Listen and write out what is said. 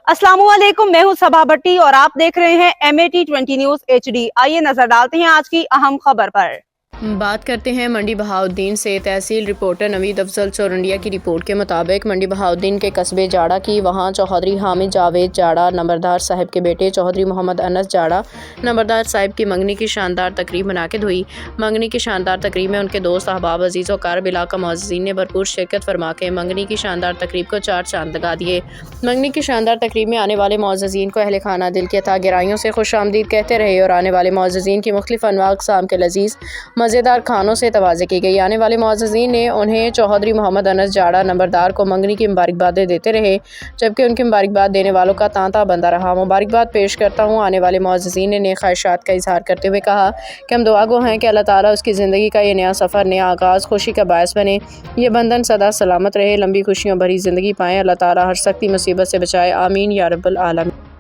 अस्सलामुअलैकुम, मैं हूं सबा भट्टी और आप देख रहे हैं MAT20 न्यूज HD। आइए नजर डालते हैं आज की अहम खबर पर। बात करते हैं मंडी बहाउद्दीन से। तहसील रिपोर्टर नवीद अफजल चौरंडिया की रिपोर्ट के मुताबिक मंडी बहाउद्दीन के कस्बे जाड़ा की वहां चौधरी हामिद जावेद जाड़ा नंबरदार साहब के बेटे चौधरी मोहम्मद अनस जाड़ा नंबरदार साहब की मंगनी की शानदार तकरीब मनाकिद हुई। मंगनी की शानदार तकरीब में उनके दोस्त अहबाब अजीज़ और कारब इलाका मुअज़्ज़िज़ीन ने भरपूर शिरकत फरमा के मंगनी की शानदार तकरीब को चार चांद लगा दिए। मंगनी की शानदार तकरीब में आने वाले मुअज़्ज़िज़ीन को अहले खाना दिल की अता गहराइयों से खुश आमदीद कहते रहे और आने वाले मुअज़्ज़िज़ीन की मुख्तलिफ अनवा अक़साम के लजीज़ मज़ेदार खानों से तवाज़े की गई। आने वाले मुअज़्ज़िज़ीन ने उन्हें चौधरी मोहम्मद अनस जाड़ा नंबरदार को मंगनी की मुबारकबादें देते रहे, जबकि उनकी मुबारकबाद देने वालों का तांता बंदा रहा। मुबारकबाद पेश करता हूँ आने वाले मुअज़्ज़िज़ीन ने नेक ख्वाहिशात का इजहार करते हुए कहा कि हम दुआ गो हैं कि अल्लाह ताला उसकी ज़िंदगी का ये नया सफ़र, नया आगाज़ खुशी का बायस बने। ये बंधन सदा सलामत रहे, लंबी खुशियों भरी ज़िंदगी पाएँ। अल्लाह ताला हर सख्ती मुसीबत से बचाए। आमीन या रब्बल आलमीन।